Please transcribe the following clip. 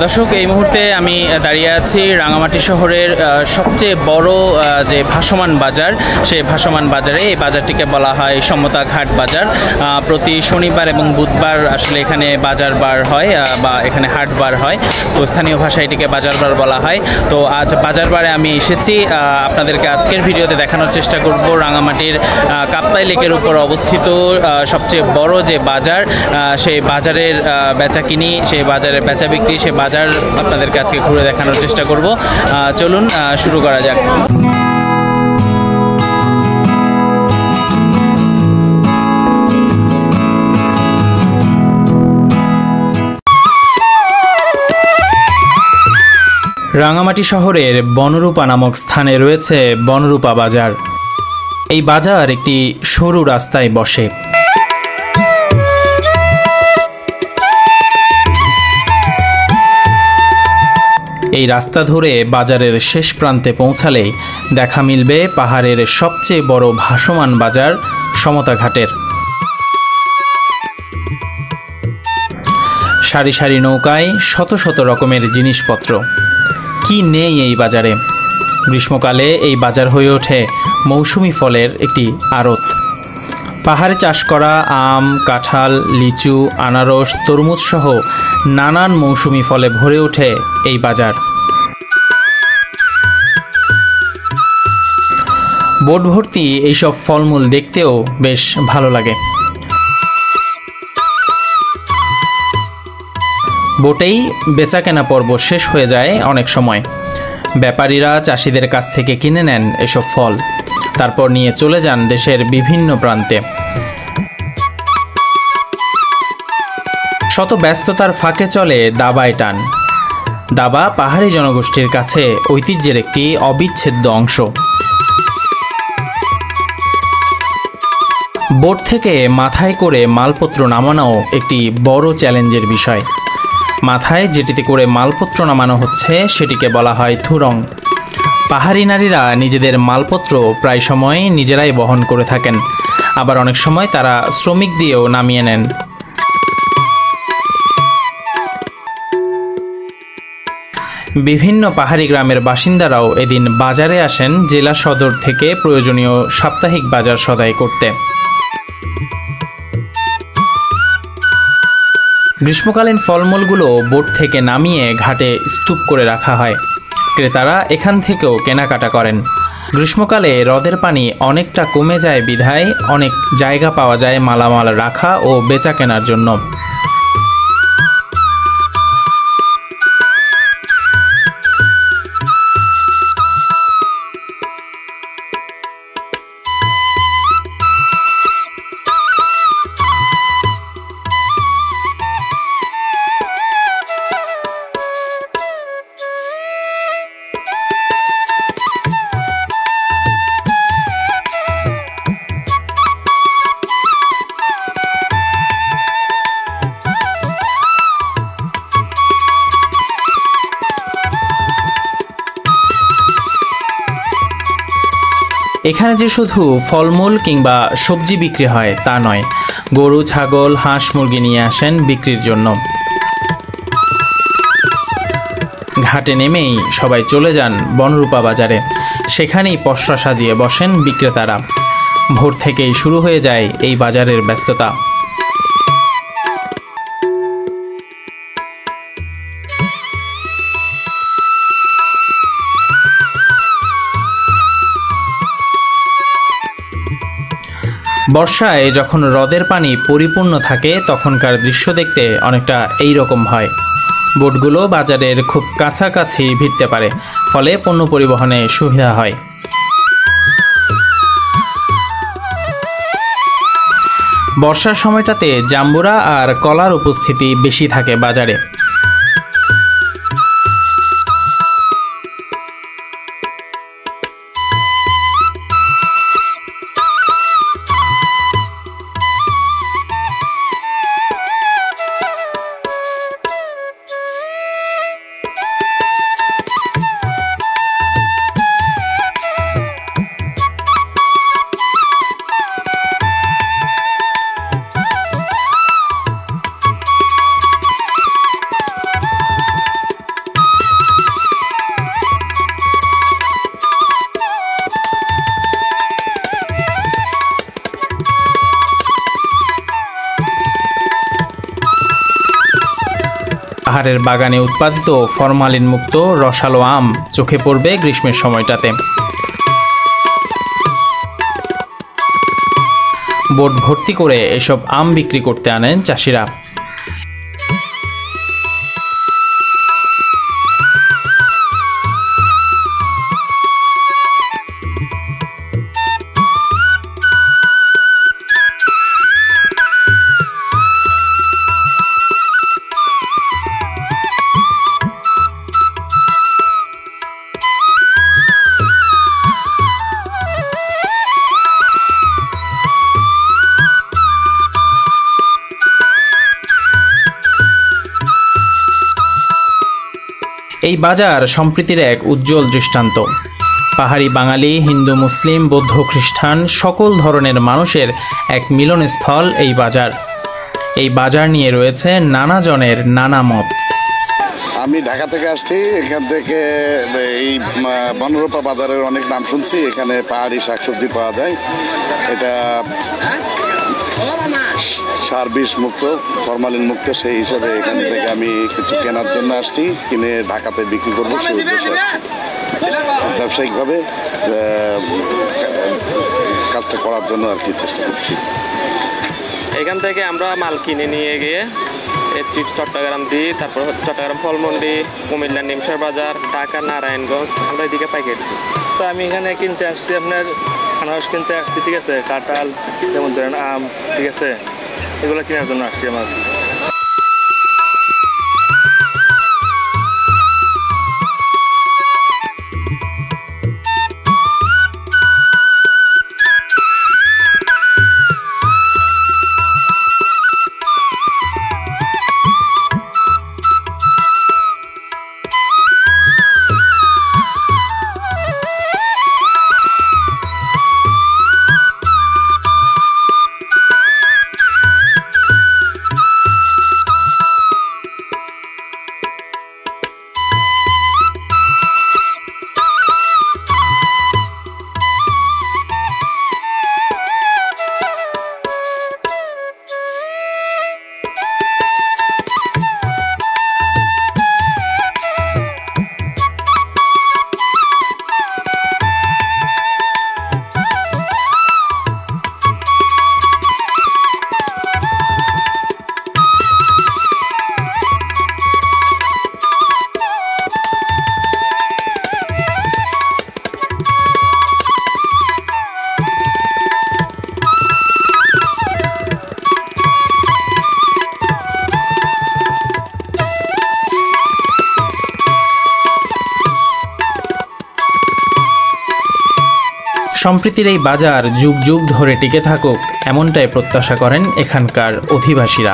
দর্শক এই মুহূর্তে আমি দাঁড়িয়ে আছি রাঙামাটি শহরের সবচেয়ে বড় যে ভাসমান বাজার, সেই ভাসমান বাজারে। এই বাজারটিকে বলা হয় সমতা ঘাট বাজার। প্রতি শনিবার এবং বুধবার আসলে এখানে বাজার বার হয় বা এখানে হাট বার হয়, তো স্থানীয় ভাষায় এটিকে বাজার বার বলা হয়। তো আজ বাজার বারে আমি এসেছি, আপনাদেরকে আজকের ভিডিওতে দেখানোর চেষ্টা করব রাঙামাটির কাপ্তাই লেকের উপর অবস্থিত সবচেয়ে বড় যে বাজার, সেই বাজারের বেচাকিনি, সেই বাজারের বেচা বিক্রি, সেই বাজার আপনাদেরকে আজকে ঘুরে দেখানোর চেষ্টা করব। চলুন শুরু করা যাক। রাঙামাটি শহরের বনরূপা নামক স্থানে রয়েছে বনরূপা বাজার। এই বাজার একটি সরু রাস্তায় বসে। এই রাস্তা ধরে বাজারের শেষ প্রান্তে পৌঁছালে দেখা মিলবে পাহাড়ের সবচেয়ে বড় ভাসমান বাজার সমতা ঘাটের। সারি সারি নৌকায় শত শত রকমের জিনিসপত্র, কি নেই এই বাজারে। গ্রীষ্মকালে এই বাজার হয়ে ওঠে মৌসুমি ফলের একটি আড়ত। পাহাড়ে চাষ করা আম, কাঁঠাল, লিচু, আনারস, তরমুজ সহ নানান মৌসুমি ফলে ভরে ওঠে এই বাজার। বোট ভর্তি এইসব ফলমূল দেখতেও বেশ ভালো লাগে। বোটেই বেচাকেনা পর্ব শেষ হয়ে যায় অনেক সময়। ব্যাপারীরা চাষিদের কাছ থেকে কিনে নেন এসব ফল, তারপর নিয়ে চলে যান দেশের বিভিন্ন প্রান্তে। শত ব্যস্ততার ফাঁকে চলে দাবায় টান। দাবা পাহাড়ি জনগোষ্ঠীর কাছে ঐতিহ্যের একটি অবিচ্ছেদ্য অংশ। বোট থেকে মাথায় করে মালপত্র নামানোও একটি বড় চ্যালেঞ্জের বিষয়। মাথায় যেটিতে করে মালপত্র নামানো হচ্ছে সেটিকে বলা হয় থুরং। পাহাড়ি নারীরা নিজেদের মালপত্র প্রায় সময় নিজেরাই বহন করে থাকেন, আবার অনেক সময় তারা শ্রমিক দিয়েও নামিয়ে নেন। বিভিন্ন পাহাড়ি গ্রামের বাসিন্দারাও এদিন বাজারে আসেন জেলা সদর থেকে প্রয়োজনীয় সাপ্তাহিক বাজার সদাই করতে। গ্রীষ্মকালীন ফলমূলগুলো বোট থেকে নামিয়ে ঘাটে স্তূপ করে রাখা হয়। ক্রেতারা এখান থেকেও কেনাকাটা করেন। গ্রীষ্মকালে হ্রদের পানি অনেকটা কমে যায় বিধায় অনেক জায়গা পাওয়া যায় মালামাল রাখা ও বেচা কেনার জন্য। এখানে যে শুধু ফলমূল কিংবা সবজি বিক্রি হয় তা নয়, গরু, ছাগল, হাঁস, মুরগি নিয়ে আসেন বিক্রির জন্য। ঘাটে নেমেই সবাই চলে যান বনরূপা বাজারে। সেখানেই পসরা সাজিয়ে বসেন বিক্রেতারা। ভোর থেকেই শুরু হয়ে যায় এই বাজারের ব্যস্ততা। বর্ষায় যখন হ্রদের পানি পরিপূর্ণ থাকে তখনকার দৃশ্য দেখতে অনেকটা এই রকম হয়। বোটগুলো বাজারের খুব কাছাকাছি ভিড়তে পারে, ফলে পণ্য পরিবহনে সুবিধা হয়। বর্ষার সময়টাতে জাম্বুরা আর কলার উপস্থিতি বেশি থাকে বাজারে। পাহাড়ের বাগানে উৎপাদিত ফরমালিন মুক্ত রসালো আম চোখে পড়বে গ্রীষ্মের সময়টাতে। বোট ভর্তি করে এসব আম বিক্রি করতে আনেন চাষিরা। এই বাজার সম্প্রীতির এক উজ্জ্বল দৃষ্টান্ত। পাহাড়ি বাঙালি, হিন্দু, মুসলিম, বৌদ্ধ, খ্রিস্টান সকল ধরনের মানুষের এক মিলনস্থল এই বাজার। এই বাজার নিয়ে রয়েছে নানা জনের নানা মত। আমি ঢাকা থেকে আসছি। এখান থেকে এই বনরূপা বাজারের অনেক নাম শুনছি। এখানে পাহাড়ি শাকসবজি পাওয়া যায়। এটা সার বিষ মুক্ত, ফরমালিন মুক্ত, সেই হিসাবে এখান থেকে আমি কিছু কেনার জন্য আসছি, কিনে ঢাকাতে বিক্রি করবো সেই উদ্দেশ্যে আসছি। ব্যবসায়িকভাবে কাজটা করার জন্য আর কি চেষ্টা করছি। এখান থেকে আমরা মাল কিনে নিয়ে গিয়ে চট্টগ্রাম দিই, তারপর চট্টগ্রাম ফলমন্ডি, কুমিল্লা নিমসার বাজার, ঢাকা নারায়ণগঞ্জ, আমরা এদিকে পাইকারি। তো আমি এখানে কিনতে আসছি, আপনার আনারস কিনতে আসছি, ঠিক আছে, কাঁঠাল, যেমন ধরেন আম, ঠিক আছে, এগুলো কেনার জন্য আসছি আমার। সম্প্রীতির এই বাজার যুগ যুগ ধরে টিকে থাকুক, এমনটাই প্রত্যাশা করেন এখানকার অধিবাসীরা।